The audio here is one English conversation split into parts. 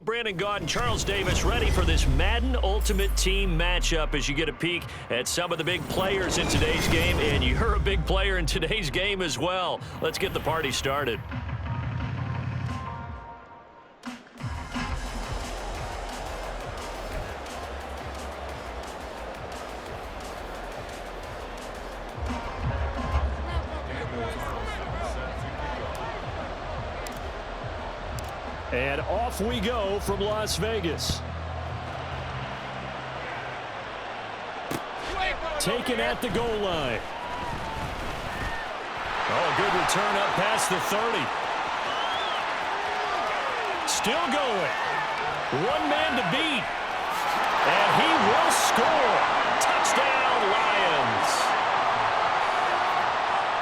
Brandon Gaud and Charles Davis ready for this Madden Ultimate Team matchup as you get a peek at some of the big players in today's game, and you're a big player in today's game as well. Let's get the party started. And off we go from Las Vegas. Taken at the goal line. Oh, good return up past the 30. Still going. One man to beat. And he will score. Touchdown, Lions.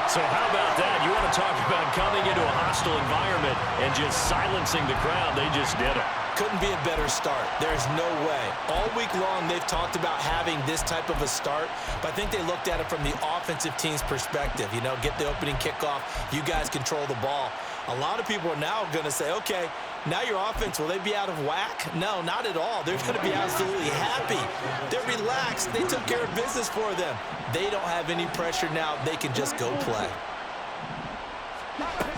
So how about that? You want to talk about coming into a hostile environment and just silencing the crowd. They just did it. Couldn't be a better start. There's no way. All week long, they've talked about having this type of a start, but I think they looked at it from the offensive team's perspective. You know, get the opening kickoff. You guys control the ball. A lot of people are now going to say, okay, now your offense, will they be out of whack? No, not at all. They're going to be absolutely happy. They're relaxed. They took care of business for them. They don't have any pressure now. They can just go play.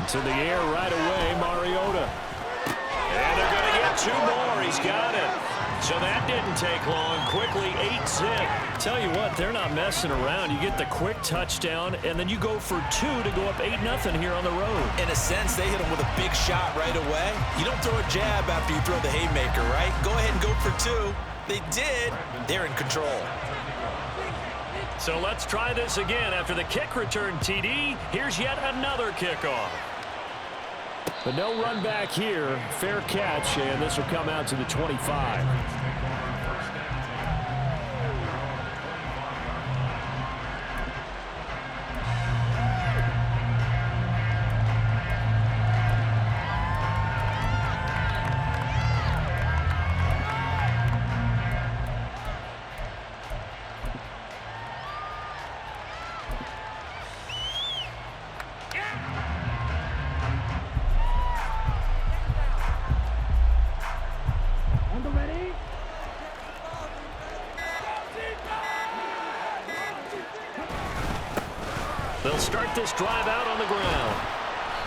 To the air right away, Mariota. And they're going to get two more. He's got it. So that didn't take long. Quickly, 8-zip. Tell you what, they're not messing around. You get the quick touchdown, and then you go for two to go up 8-0 here on the road. In a sense, they hit him with a big shot right away. You don't throw a jab after you throw the haymaker, right? Go ahead and go for two. They did. They're in control. So let's try this again. After the kick return TD, here's yet another kickoff. But no run back here. Fair catch, and this will come out to the 25. They'll start this drive out on the ground.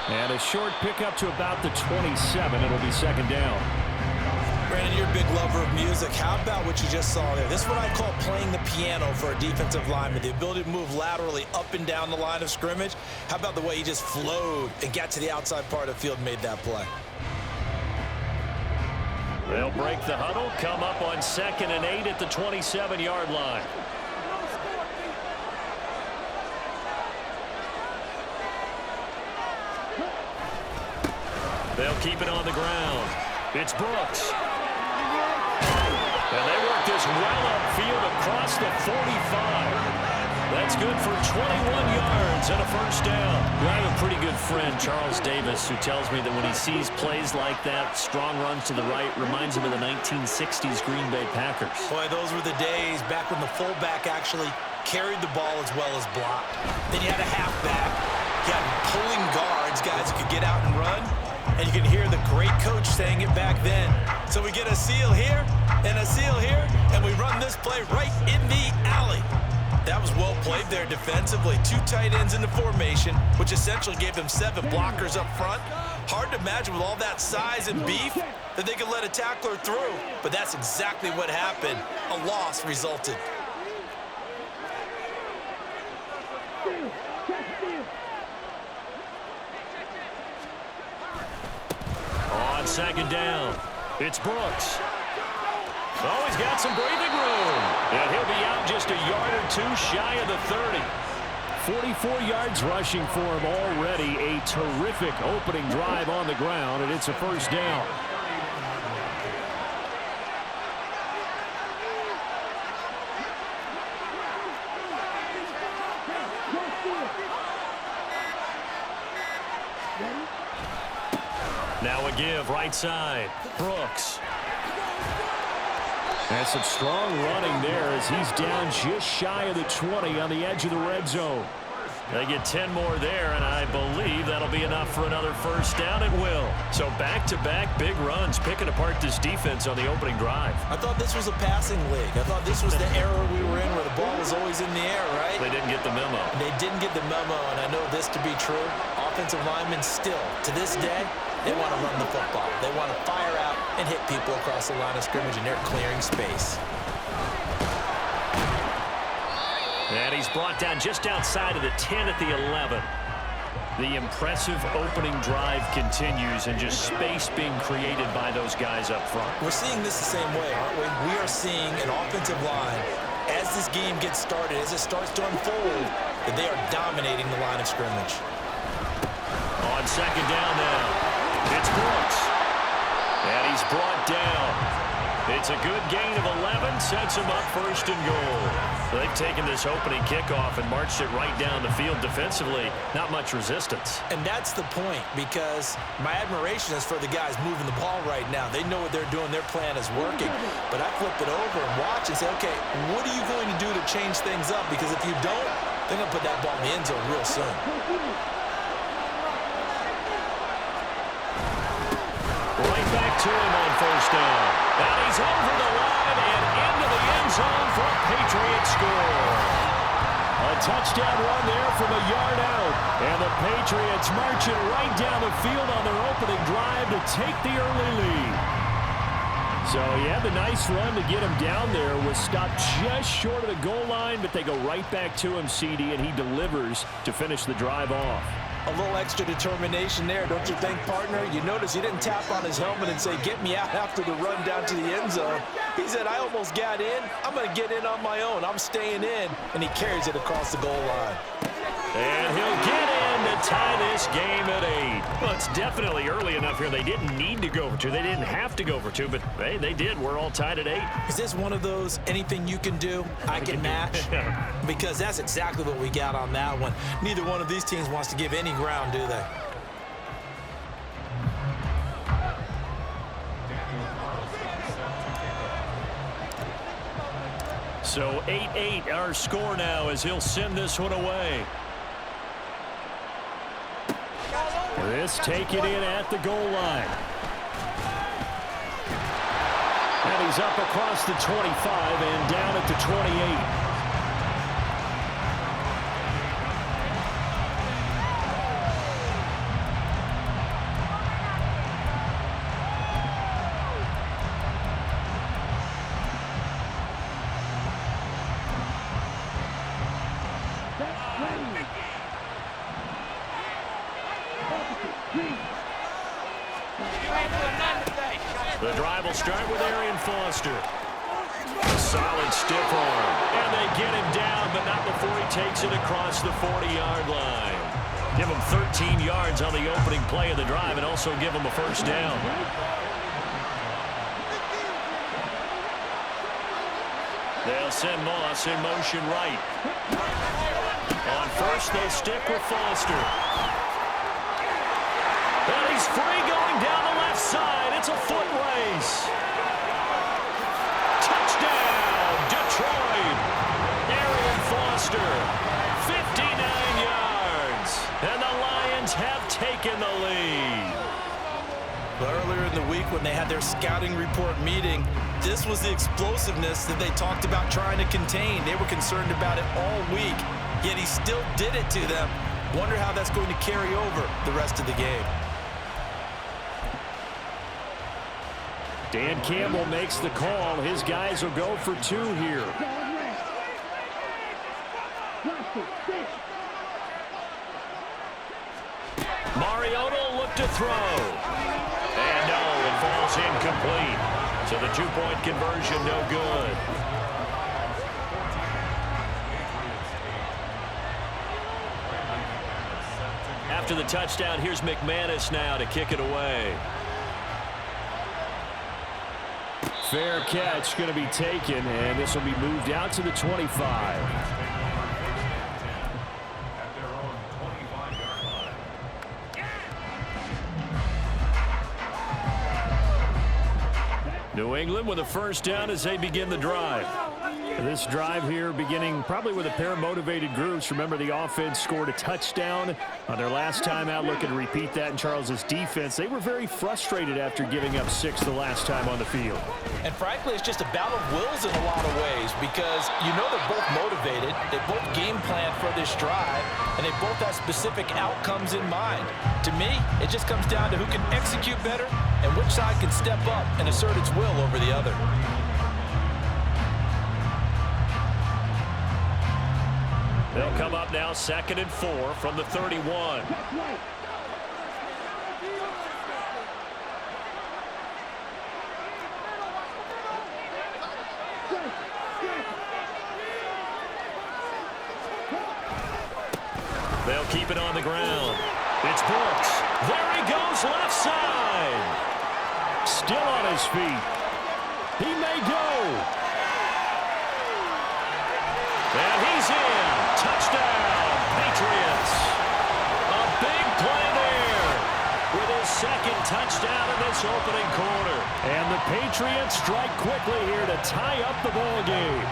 And a short pickup to about the 27. It'll be second down. Brandon, you're a big lover of music. How about what you just saw there? This is what I call playing the piano for a defensive lineman. The ability to move laterally up and down the line of scrimmage. How about the way he just flowed and got to the outside part of the field and made that play? They'll break the huddle, come up on 2nd and 8 at the 27-yard line. They'll keep it on the ground. It's Brooks. And they work this well upfield across the 45. That's good for 21 yards and a first down. I have a pretty good friend, Charles Davis, who tells me that when he sees plays like that, strong runs to the right, reminds him of the 1960s Green Bay Packers. Boy, those were the days back when the fullback actually carried the ball as well as blocked. Then you had a halfback. You had pulling guards, guys who could get out and run. And you can hear the great coach saying it back then. So we get a seal here and a seal here, and we run this play right in the alley. That was well played there defensively. Two tight ends in the formation, which essentially gave them 7 blockers up front. Hard to imagine with all that size and beef that they could let a tackler through. But that's exactly what happened. A loss resulted. On second down, it's Brooks. Oh, he's got some breathing room. And he'll be out just a yard or two shy of the 30. 44 yards rushing for him already. A terrific opening drive on the ground, and it's a first down. Now a give right side. Brooks. And some strong running there as he's down just shy of the 20 on the edge of the red zone. They get 10 more there, and I believe that'll be enough for another first down. It will. So back-to-back big runs, picking apart this defense on the opening drive. I thought this was a passing league. I thought this was the era we were in where the ball was always in the air, right? They didn't get the memo. They didn't get the memo, and I know this to be true. Offensive linemen still, to this day, they want to run the football. They want to fire out and hit people across the line of scrimmage, and they're clearing space. And he's brought down just outside of the 10 at the 11. The impressive opening drive continues, and just space being created by those guys up front. We're seeing this the same way, aren't we? We are seeing an offensive line, as this game gets started, as it starts to unfold, that they are dominating the line of scrimmage. On second down now, it's Brooks. And he's brought down. It's a good gain of 11, sets him up first and goal. They've taken this opening kickoff and marched it right down the field defensively. Not much resistance. And that's the point, because my admiration is for the guys moving the ball right now. They know what they're doing. Their plan is working. But I flip it over and watch and say, okay, what are you going to do to change things up? Because if you don't, they're going to put that ball in the end zone real soon. Right back to him on first down. And he's over the line and into the end zone for a Patriots score. A touchdown run there from a yard out. And the Patriots marching right down the field on their opening drive to take the early lead. So he had the nice run to get him down there. Was stopped just short of the goal line, but they go right back to him, CD, and he delivers to finish the drive off. A little extra determination there, don't you think, partner? You notice he didn't tap on his helmet and say, get me out after the run down to the end zone. He said, I almost got in. I'm going to get in on my own. I'm staying in. And he carries it across the goal line. And he'll get in to tie this game at 8. Well, it's definitely early enough here. They didn't need to go for 2. They didn't have to go for 2, but hey, they did. We're all tied at 8. Is this one of those anything you can do, I can match? Because that's exactly what we got on that one. Neither one of these teams wants to give any ground, do they? So 8-8 our score now as he'll send this one away. This taken in at the goal line. And he's up across the 25 and down at the 28. The drive will start with Arian Foster. A solid stiff arm. And they get him down, but not before he takes it across the 40-yard line. Give him 13 yards on the opening play of the drive and also give him a first down. They'll send Moss in motion right. On first, they'll stick with Foster. And he's free going down the left side. It's a foot race. Touchdown, Detroit. Arian Foster, 59 yards. And the Lions have taken the lead. Earlier in the week when they had their scouting report meeting, this was the explosiveness that they talked about trying to contain. They were concerned about it all week, yet he still did it to them. Wonder how that's going to carry over the rest of the game. Dan Campbell makes the call. His guys will go for 2 here. Mariota will look to throw. And no, it falls incomplete. So the 2-point conversion no good. After the touchdown, here's McManus now to kick it away. Fair catch going to be taken, and this will be moved out to the 25. New England with a first down as they begin the drive. This drive here beginning probably with a pair of motivated groups. Remember, the offense scored a touchdown on their last time out. Looking to repeat that in Charles's defense. They were very frustrated after giving up 6 the last time on the field. And frankly, it's just a battle of wills in a lot of ways because you know they're both motivated. They both game plan for this drive, and they both have specific outcomes in mind. To me, it just comes down to who can execute better and which side can step up and assert its will over the other. They'll come up now 2nd and 4 from the 31. They'll keep it on the ground. It's Brooks. There he goes, left side. Still on his feet. He may go. And he's in. Touchdown, Patriots. A big play there with his 2nd touchdown in this opening quarter. And the Patriots strike quickly here to tie up the ball game.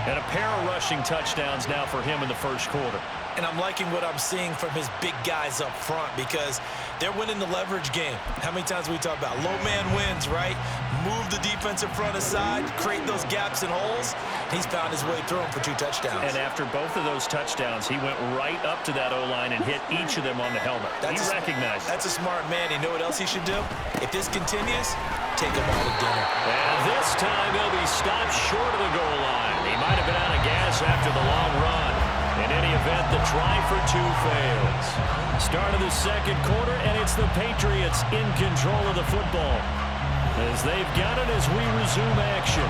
And a pair of rushing touchdowns now for him in the first quarter. And I'm liking what I'm seeing from his big guys up front because they're winning the leverage game. How many times we talk about low man wins, right? Move the defensive front aside, create those gaps and holes. He's found his way through them for 2 touchdowns. And after both of those touchdowns, he went right up to that O-line and hit each of them on the helmet. He recognized it. That's a smart man. You know what else he should do? If this continues, take him all to dinner. And this time he'll be stopped short of the goal line. He might have been out of gas after the long run. In any event, the try for 2 fails. Start of the 2nd quarter, and it's the Patriots in control of the football as they've got it as we resume action.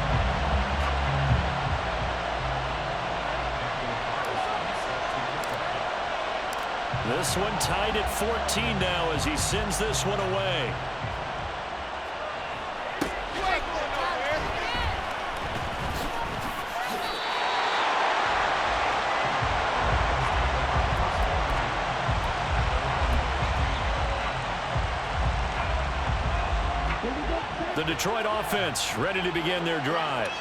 This one tied at 14 now as he sends this one away. The Detroit offense ready to begin their drive.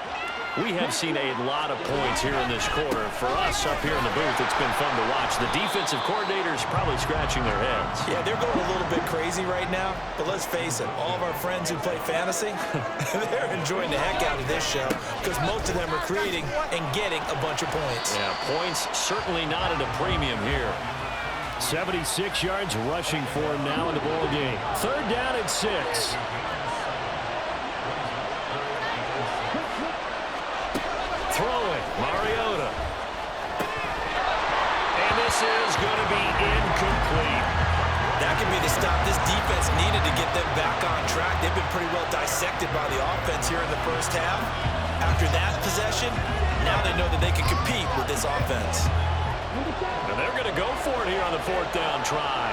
We have seen a lot of points here in this quarter. For us up here in the booth, it's been fun to watch. The defensive coordinators probably scratching their heads. Yeah, they're going a little bit crazy right now. But let's face it, all of our friends who play fantasy, they're enjoying the heck out of this show because most of them are creating and getting a bunch of points. Yeah, points certainly not at a premium here. 76 yards rushing for him now in the ball game. 3rd down and 6. Throwing, Mariota. And this is going to be incomplete. That could be the stop this defense needed to get them back on track. They've been pretty well dissected by the offense here in the first half. After that possession, now they know that they can compete with this offense. And they're going to go for it here on the 4th down try.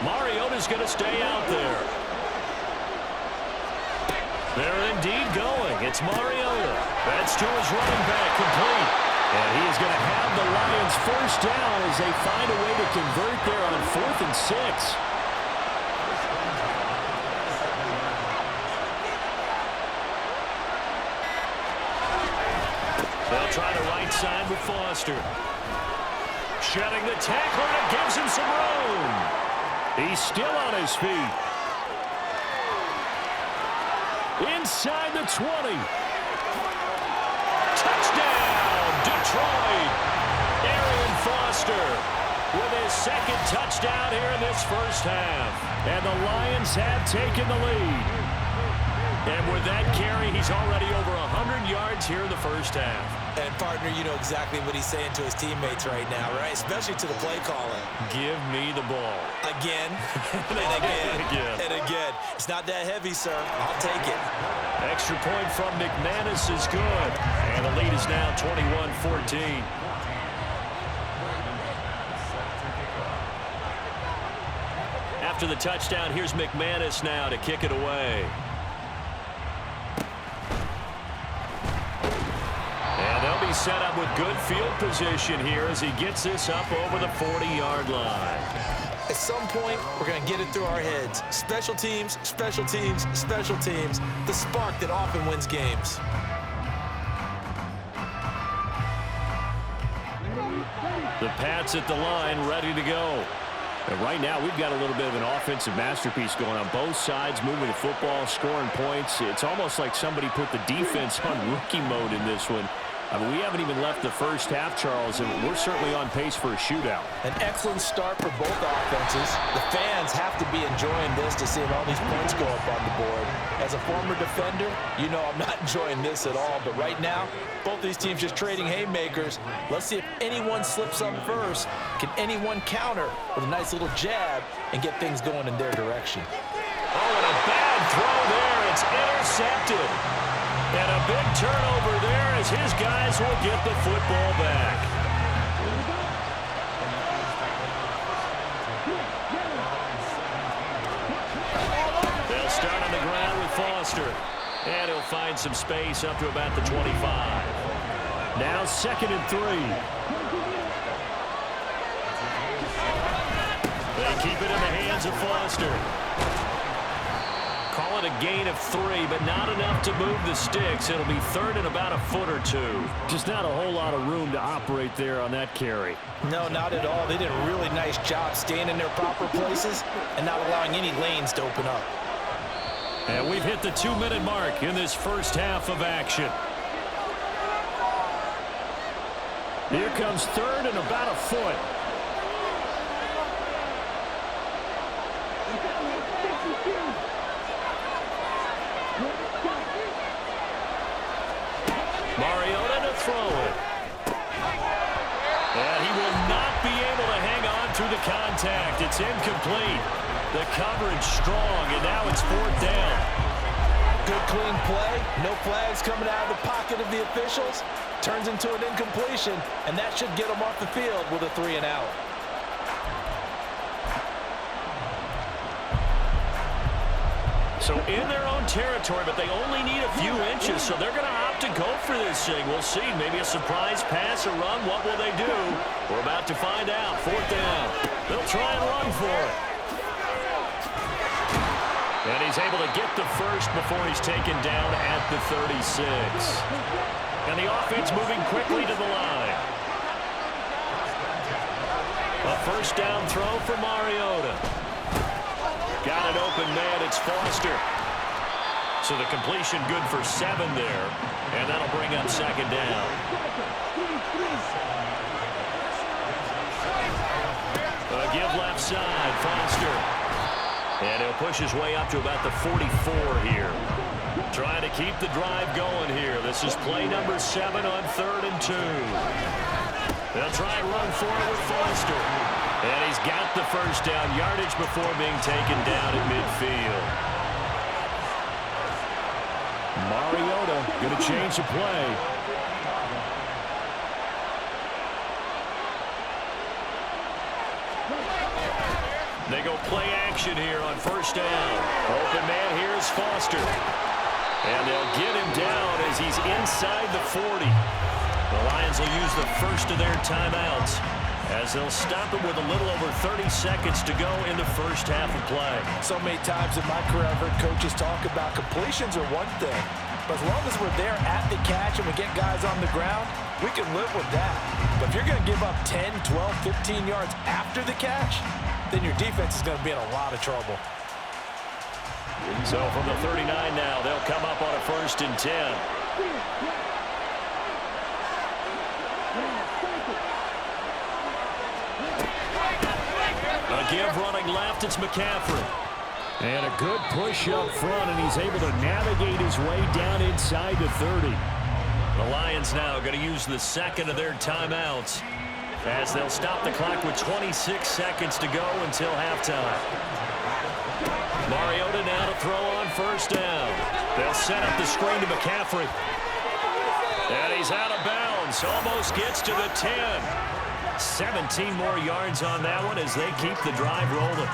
Mariota's going to stay out there. They're indeed going. It's Mariota. That's to his running back, complete. And he is going to have the Lions first down as they find a way to convert there on 4th and 6. They'll try the right side with Foster. Shedding the tackler, and it gives him some room. He's still on his feet. Inside the 20. Touchdown, Detroit. Arian Foster with his 2nd touchdown here in this first half. And the Lions have taken the lead. And with that carry, he's already over 100 yards here in the first half. And, partner, you know exactly what he's saying to his teammates right now, right? Especially to the play caller. Give me the ball. Again, and again, and again. It's not that heavy, sir. I'll take it. Extra point from McManus is good. And the lead is now 21-14. After the touchdown, here's McManus now to kick it away. They'll be set up with good field position here as he gets this up over the 40-yard line. At some point, we're going to get it through our heads. Special teams, special teams, special teams. The spark that often wins games. The Pats at the line, ready to go. And right now, we've got a little bit of an offensive masterpiece going on. Both sides moving the football, scoring points. It's almost like somebody put the defense on rookie mode in this one. I mean, we haven't even left the first half, Charles, and we're certainly on pace for a shootout. An excellent start for both offenses. The fans have to be enjoying this to see all these points go up on the board. As a former defender, you know I'm not enjoying this at all. But right now, both these teams just trading haymakers. Let's see if anyone slips up first. Can anyone counter with a nice little jab and get things going in their direction? Oh, and a bad throw there. It's intercepted. And a big turnover there as his guys will get the football back. They'll start on the ground with Foster. And he'll find some space up to about the 25. Now 2nd and 3. They keep it in the hands of Foster. Call it a gain of 3, but not enough to move the sticks. It'll be 3rd and about a foot or 2. Just not a whole lot of room to operate there on that carry. No, not at all. They did a really nice job staying in their proper places and not allowing any lanes to open up. And we've hit the 2-minute mark in this first half of action. Here comes 3rd and about a foot. Mariota to throw it. And he will not be able to hang on through the contact. It's incomplete. The coverage strong, and now it's 4th down. Good clean play. No flags coming out of the pocket of the officials. Turns into an incompletion, and that should get them off the field with a 3 and out. So in their own territory, but they only need a few inches, so they're going to opt to go for this thing. We'll see. Maybe a surprise pass or run. What will they do? We're about to find out. 4th down. They'll try and run for it. And he's able to get the first before he's taken down at the 36. And the offense moving quickly to the line. A 1st down throw for Mariota. Got it open, man. It's Foster. So the completion good for 7 there. And that'll bring up 2nd down. A give left side, Foster. And he'll push his way up to about the 44 here. Trying to keep the drive going here. This is play number 7 on 3rd and 2. They'll try and run for it with Foster. And he's got the first down, yardage before being taken down at midfield. Mariota going to change the play. They go play action here on 1st down. Open man, here's Foster. And they'll get him down as he's inside the 40. The Lions will use the first of their timeouts as they'll stop it with a little over 30 seconds to go in the first half of play. So many times in my career I've heard coaches talk about completions are one thing, but as long as we're there at the catch and we get guys on the ground, we can live with that. But if you're going to give up 10, 12, 15 yards after the catch, then your defense is going to be in a lot of trouble. So from the 39 now, they'll come up on a 1st and 10. A give running left, it's McCaffrey. And a good push up front, and he's able to navigate his way down inside the 30. The Lions now going to use the 2nd of their timeouts as they'll stop the clock with 26 seconds to go until halftime. Mariota now to throw on 1st down. They'll set up the screen to McCaffrey. And he's out of bounds. Almost gets to the 10. 17 more yards on that one as they keep the drive rolling.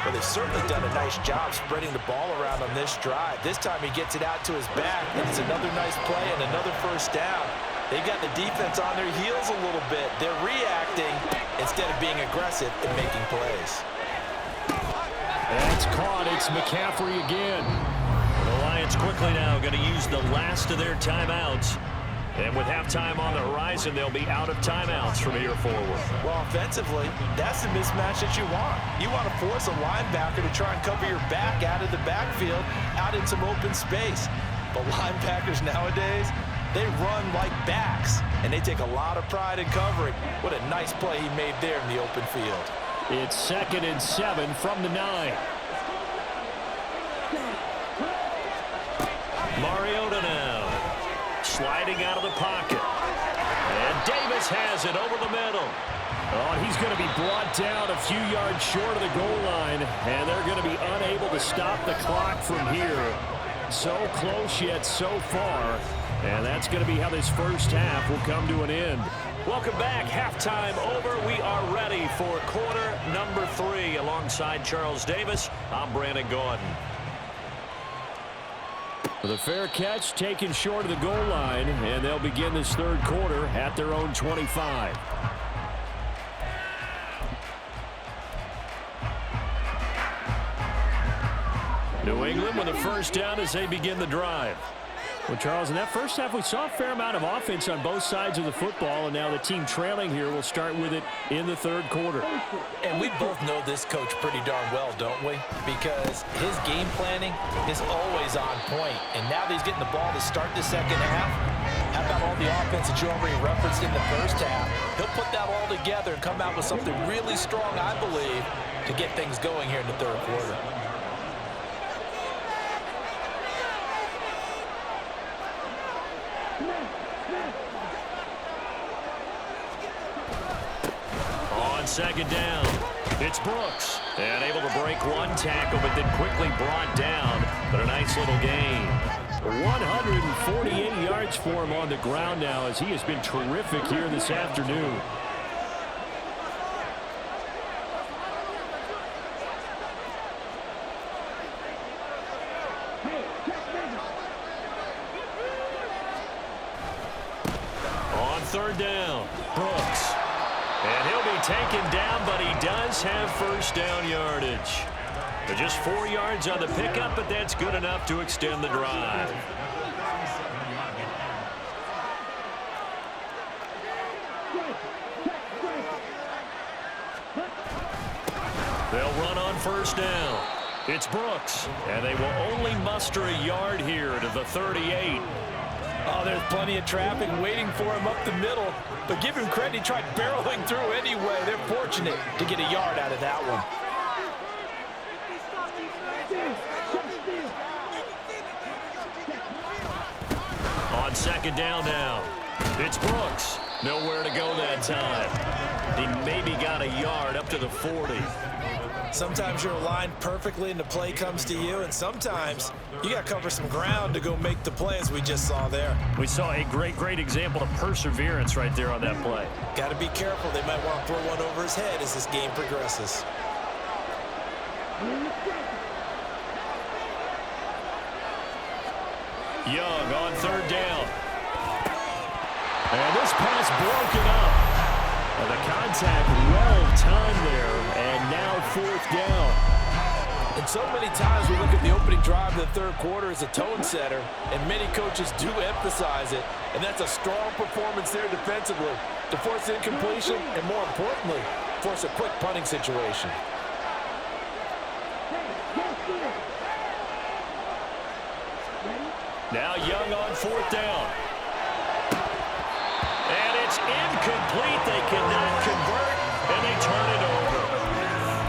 Well, they've certainly done a nice job spreading the ball around on this drive. This time he gets it out to his back, and it's another nice play and another 1st down. They've got the defense on their heels a little bit. They're reacting instead of being aggressive and making plays. That's caught. It's McCaffrey again. The Lions quickly now going to use the last of their timeouts. And with halftime on the horizon, they'll be out of timeouts from here forward. Well, offensively, that's the mismatch that you want. You want to force a linebacker to try and cover your back out of the backfield, out in some open space. But linebackers nowadays, they run like backs, and they take a lot of pride in covering. What a nice play he made there in the open field. It's 2nd and 7 from the 9. Mariota now. Sliding out of the pocket. And Davis has it over the middle. Oh, he's going to be brought down a few yards short of the goal line, and they're going to be unable to stop the clock from here. So close yet so far, and that's going to be how this first half will come to an end. Welcome back. Halftime over. We are ready for quarter number 3. Alongside Charles Davis, I'm Brandon Gordon. The fair catch taken short of the goal line, and they'll begin this third quarter at their own 25. New England with a first down as they begin the drive. Well, Charles, in that first half, we saw a fair amount of offense on both sides of the football, and now the team trailing here will start with it in the third quarter. And we both know this coach pretty darn well, don't we? Because his game planning is always on point. And now that he's getting the ball to start the second half, how about all the offense that you already referenced in the first half? He'll put that all together and come out with something really strong, I believe, to get things going here in the third quarter. Second down. It's Brooks. And able to break one tackle, but then quickly brought down. But a nice little gain. 148 yards for him on the ground now as he has been terrific here this afternoon. On third down, Brooks. And he'll be taken down, but he does have first down yardage. Just 4 yards on the pickup, but that's good enough to extend the drive. They'll run on first down. It's Brooks, and they will only muster a yard here to the 38. Oh, there's plenty of traffic waiting for him up the middle. But give him credit, he tried barreling through anyway. They're fortunate to get a yard out of that one. On second down now, it's Brooks. Nowhere to go that time. He maybe got a yard up to the 40. Sometimes you're aligned perfectly and the play comes to you, and sometimes you got to cover some ground to go make the play, as we just saw there. We saw a great example of perseverance right there on that play. Got to be careful. They might want to throw one over his head as this game progresses. Young on third down. And this pass broken up. And the contact well-timed there, and now fourth down. And so many times we look at the opening drive of the third quarter as a tone setter, and many coaches do emphasize it, and that's a strong performance there defensively to force incompletion and, more importantly, force a quick punting situation. Now Young on fourth down. And it's incomplete. They cannot convert, and they turn it over.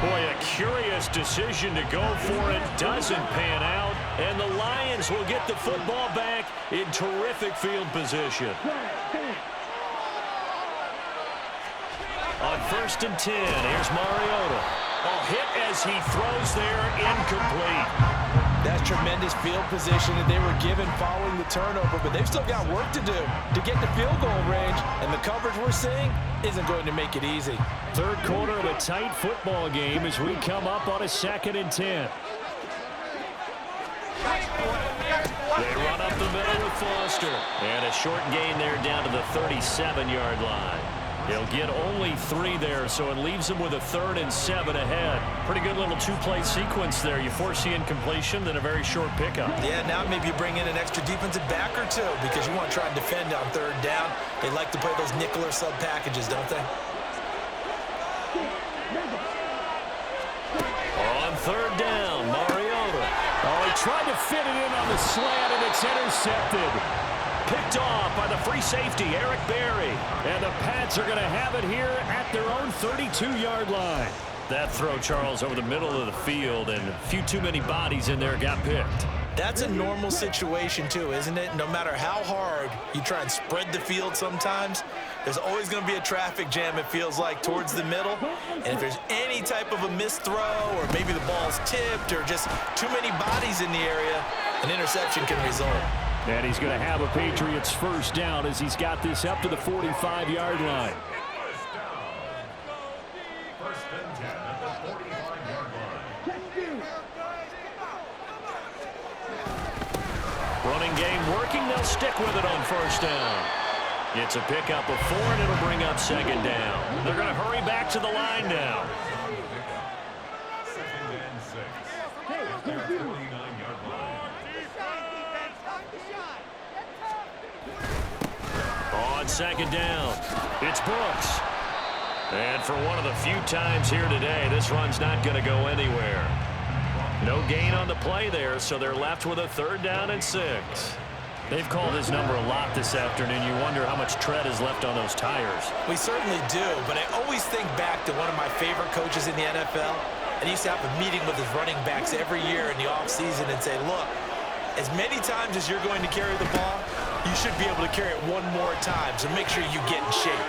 Boy, a curious decision to go for it. Doesn't pan out, and the Lions will get the football back in terrific field position. On 1st and 10, here's Mariota. A hit as he throws there, incomplete. That's tremendous field position that they were given following the turnover, but they've still got work to do to get the field goal range, and the coverage we're seeing isn't going to make it easy. Third quarter of a tight football game as we come up on a 2nd and 10. They run up the middle with Foster, and a short gain there down to the 37-yard line. He'll get only 3 there, so it leaves him with a 3rd and 7 ahead. Pretty good little 2-play sequence there. You force the incompletion, then a very short pickup. Yeah, now maybe you bring in an extra defensive back or 2 because you want to try and defend on 3rd down. They like to play those nickel or sub packages, don't they? On 3rd down, Mariota. Oh, he tried to fit it in on the slant, and it's intercepted. Picked off by the free safety, Eric Berry. And the Pats are going to have it here at their own 32-yard line. That throw, Charles, over the middle of the field, and a few too many bodies in there got picked. That's a normal situation, too, isn't it? No matter how hard you try and spread the field sometimes, there's always going to be a traffic jam, it feels like, towards the middle. And if there's any type of a missed throw or maybe the ball's tipped or just too many bodies in the area, an interception can result. And he's going to have a Patriots first down as he's got this up to the 45-yard line. Running game working. They'll stick with it on first down. It's a pickup of 4, and it'll bring up 2nd down. They're going to hurry back to the line now. On 2nd down, it's Brooks. And for one of the few times here today, this run's not going to go anywhere. No gain on the play there, so they're left with a 3rd down and 6. They've called his number a lot this afternoon. You wonder how much tread is left on those tires. We certainly do, but I always think back to one of my favorite coaches in the NFL. And he used to have a meeting with his running backs every year in the offseason and say, look, as many times as you're going to carry the ball, you should be able to carry it one more time, so make sure you get in shape.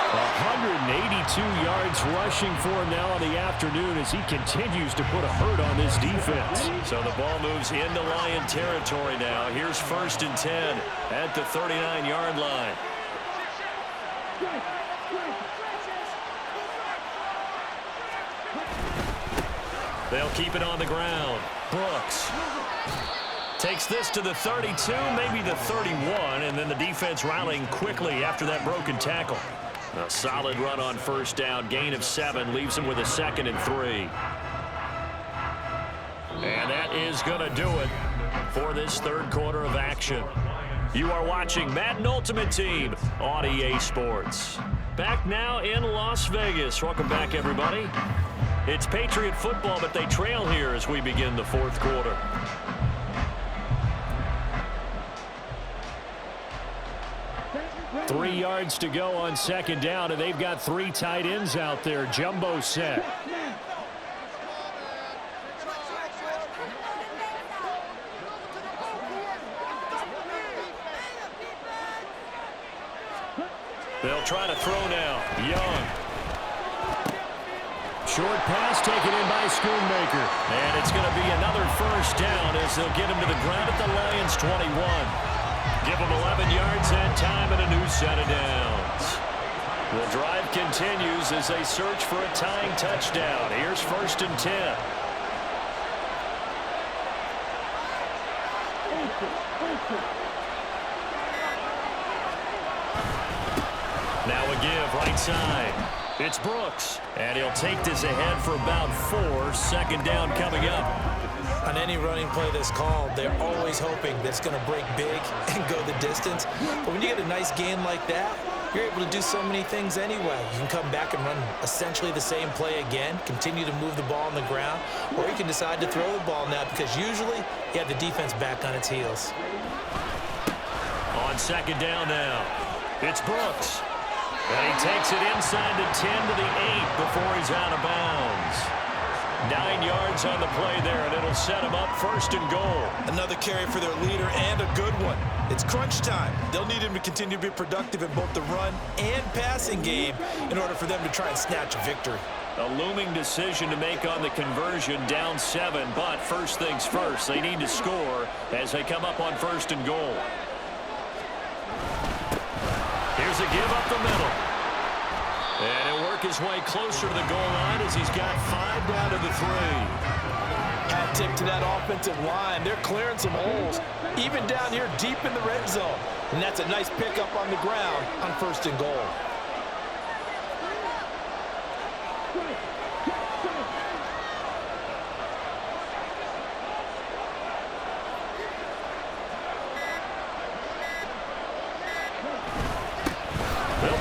182 yards rushing for him now in the afternoon as he continues to put a hurt on this defense. So the ball moves into Lion territory now. Here's 1st and 10 at the 39-yard line. They'll keep it on the ground. Brooks takes this to the 32, maybe the 31, and then the defense rallying quickly after that broken tackle. A solid run on first down, gain of 7, leaves him with a 2nd and 3. And that is going to do it for this 3rd quarter of action. You are watching Madden Ultimate Team on EA Sports. Back now in Las Vegas. Welcome back, everybody. It's Patriot football, but they trail here as we begin the 4th quarter. Three yards to go on 2nd down, and they've got 3 tight ends out there. Jumbo set. They'll try to throw now. Young. Short pass taken in by Schoonmaker. And it's going to be another first down as they'll get him to the ground at the Lions' 21. Give them 11 yards and time and a new set of downs. The drive continues as they search for a tying touchdown. Here's 1st and 10. Now a give right side. It's Brooks. And he'll take this ahead for about 4. 2nd down coming up. On any running play that's called, they're always hoping that it's going to break big and go the distance. But when you get a nice gain like that, you're able to do so many things anyway. You can come back and run essentially the same play again, continue to move the ball on the ground, or you can decide to throw the ball now because usually you have the defense back on its heels. On 2nd down now, it's Brooks. And he takes it inside the 10 to the 8 before he's out of bounds. 9 yards on the play there, and it'll set him up 1st and goal. Another carry for their leader, and a good one. It's crunch time. They'll need him to continue to be productive in both the run and passing game in order for them to try and snatch a victory. A looming decision to make on the conversion, down 7, but first things first, they need to score as they come up on 1st and goal. Here's a give up the middle. And he'll work his way closer to the goal line as he's got 5 down to the 3. Hat tip to that offensive line. They're clearing some holes, even down here deep in the red zone. And that's a nice pickup on the ground on 1st and goal.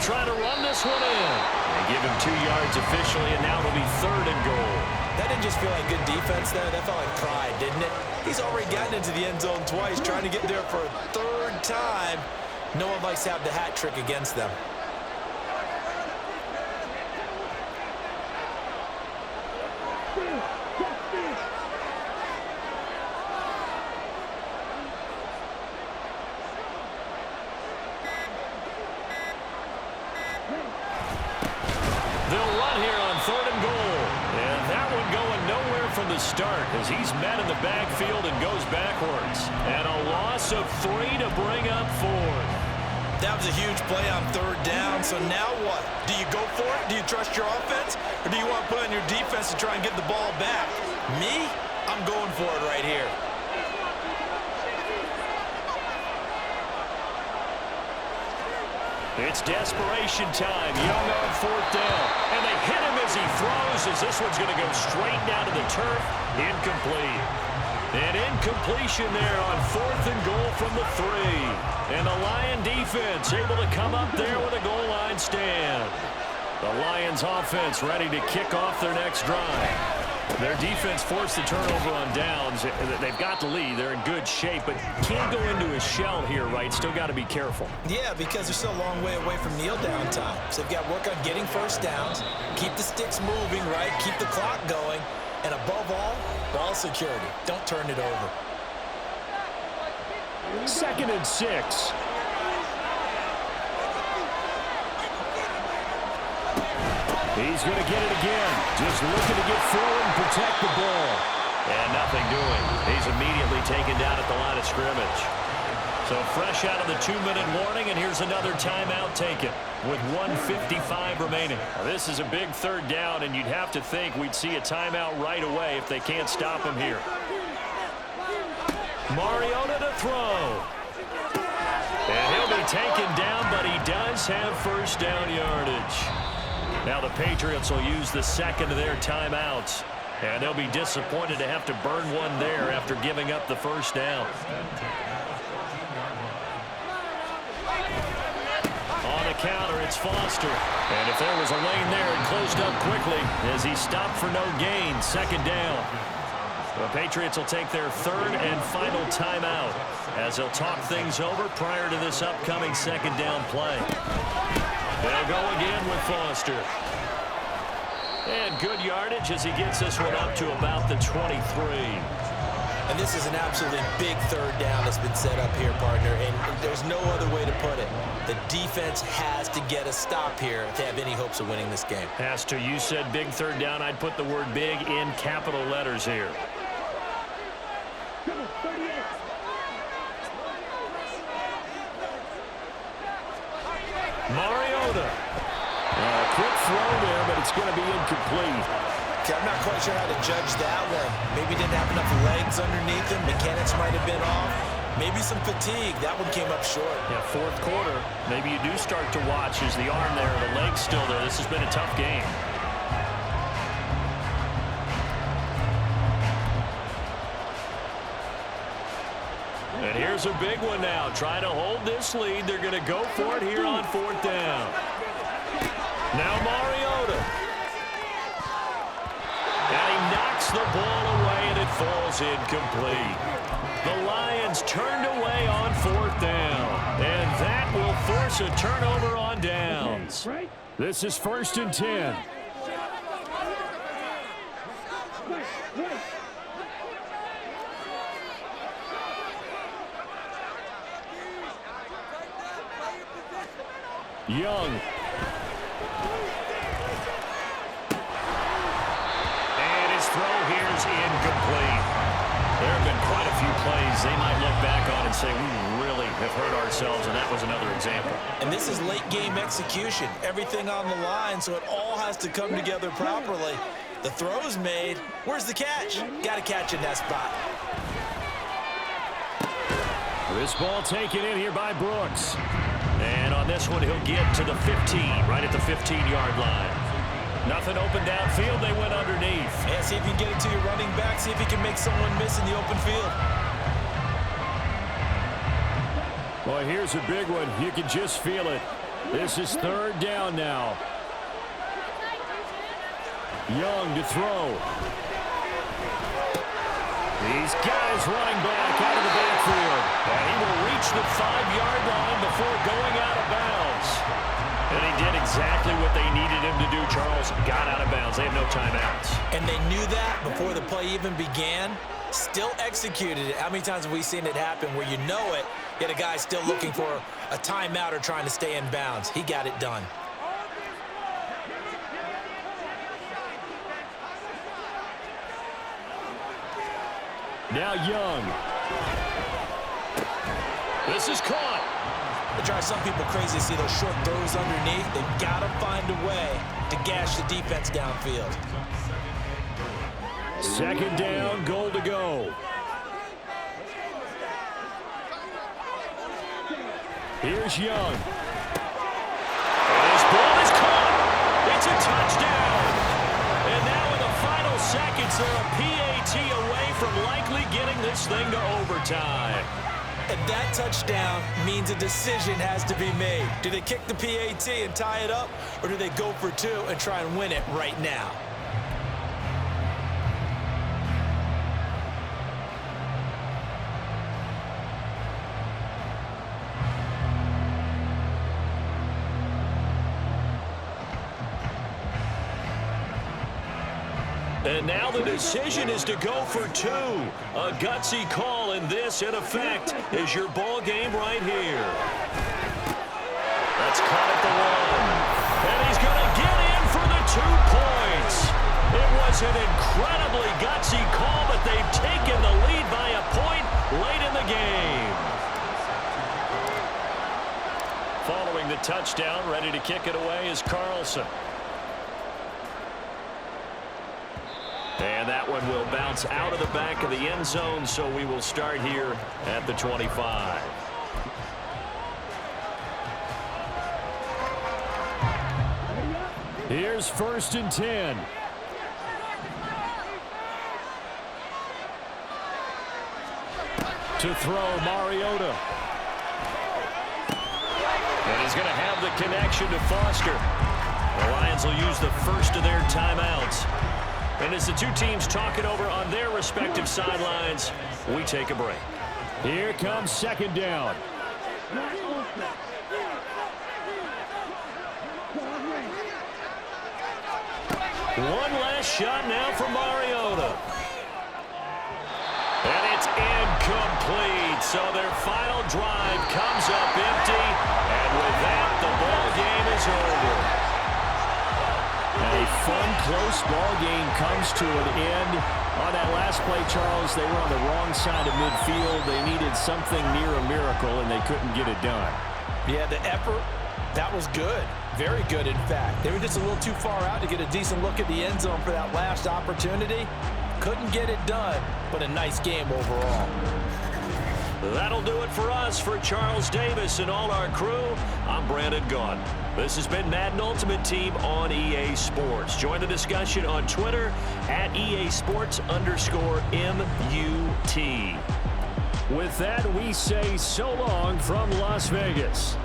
try to run this one in. They give him 2 yards officially, and now it'll be 3rd and goal. That didn't just feel like good defense there. That felt like pride, didn't it? He's already gotten into the end zone twice, trying to get there for a 3rd time. No one likes to have the hat trick against them. They'll run here on 3rd and goal. And that one going nowhere from the start as he's met in the backfield and goes backwards. And a loss of 3 to bring up 4th. That was a huge play on 3rd down, so now what? Do you go for it? Do you trust your offense? Or do you want to put on your defense to try and get the ball back? Me? I'm going for it right here. It's desperation time. Young on 4th down. And they hit him as he throws as this one's going to go straight down to the turf. Incomplete. An incompletion there on 4th and goal from the 3. And the Lion defense able to come up there with a goal line stand. The Lions offense ready to kick off their next drive. Their defense forced the turnover on downs. They've got the lead. They're in good shape, but can't go into a shell here, right? Still got to be careful. Yeah, because they're still a long way away from kneel down time. So they've got to work on getting 1st downs, keep the sticks moving, right? Keep the clock going. And above all, ball security. Don't turn it over. 2nd and 6. He's going to get it again. Just looking to get forward and protect the ball. And nothing doing. He's immediately taken down at the line of scrimmage. So fresh out of the 2-minute warning, and here's another timeout taken with 1:55 remaining. Now, this is a big 3rd down, and you'd have to think we'd see a timeout right away if they can't stop him here. Mariota to throw. And he'll be taken down, but he does have 1st down yardage. Now the Patriots will use the 2nd of their timeouts. And they'll be disappointed to have to burn one there after giving up the 1st down. On the counter, it's Foster. And if there was a lane there, it closed up quickly as he stopped for no gain. 2nd down. The Patriots will take their 3rd and final timeout as they'll talk things over prior to this upcoming 2nd down play. They'll go again with Foster. And good yardage as he gets this one up to about the 23. And this is an absolutely big 3rd down that's been set up here, partner, and there's no other way to put it. The defense has to get a stop here if they have any hopes of winning this game. Has to. You said big 3rd down. I'd put the word big in capital letters here. Mariota. Quick throw there, but it's going to be incomplete. Okay, I'm not quite sure how to judge that one. Maybe didn't have enough legs underneath him. Mechanics might have been off. Maybe some fatigue. That one came up short. Yeah, 4th quarter. Maybe you do start to watch as the arm there, the leg's still there. This has been a tough game. And here's a big one now. Trying to hold this lead. They're going to go for it here on 4th down. Now Mariota. And he knocks the ball away, and it falls incomplete. The Lions turned away on 4th down. And that will force a turnover on downs. This is 1st and 10. Young. And his throw here is incomplete. There have been quite a few plays they might look back on and say, we really have hurt ourselves, and that was another example. And this is late game execution. Everything on the line, so it all has to come together properly. The throw's made. Where's the catch? Got to catch in that spot. This ball taken in here by Brooks. And on this one, he'll get to the 15, right at the 15-yard line. Nothing open downfield. They went underneath. Yeah, see if you can get it to your running back. See if you can make someone miss in the open field. Well, here's a big one. You can just feel it. This is third down now. Young to throw. He's got his running back out of the backfield. And he will reach the 5-yard line before going out of bounds. And he did exactly what they needed him to do, Charles. Got out of bounds. They have no timeouts. And they knew that before the play even began. Still executed it. How many times have we seen it happen where you know it, yet a guy still looking for a timeout or trying to stay in bounds? He got it done. Now Young. This is caught. It drives some people crazy to see those short throws underneath. They've got to find a way to gash the defense downfield. Second down, goal to go. Here's Young. And his ball is caught. It's a touchdown. And now in the final seconds, they're a PAT away from likely getting this thing to overtime. And that touchdown means a decision has to be made. Do they kick the PAT and tie it up, or do they go for two and try and win it right now? And now the decision is to go for two. A gutsy call, and this, in effect, is your ball game right here. That's caught at the 1. And he's going to get in for the 2 points. It was an incredibly gutsy call, but they've taken the lead by a point late in the game. Following the touchdown, ready to kick it away is Carlson. And that one will bounce out of the back of the end zone, so we will start here at the 25. Here's 1st and 10. To throw, Mariota. And he's going to have the connection to Foster. The Lions will use the first of their timeouts. And as the two teams talk it over on their respective sidelines, we take a break. Here comes second down. One last shot now for Mariota. And it's incomplete. So their final drive comes up empty. And with that, the ball game is over. A fun, close ball game comes to an end. On that last play, Charles, they were on the wrong side of midfield. They needed something near a miracle, and they couldn't get it done. Yeah, the effort, that was good. Very good, in fact. They were just a little too far out to get a decent look at the end zone for that last opportunity. Couldn't get it done, but a nice game overall. That'll do it for us. For Charles Davis and all our crew, I'm Brandon Gaudin. This has been Madden Ultimate Team on EA Sports. Join the discussion on Twitter at EASports_MUT. With that, we say so long from Las Vegas.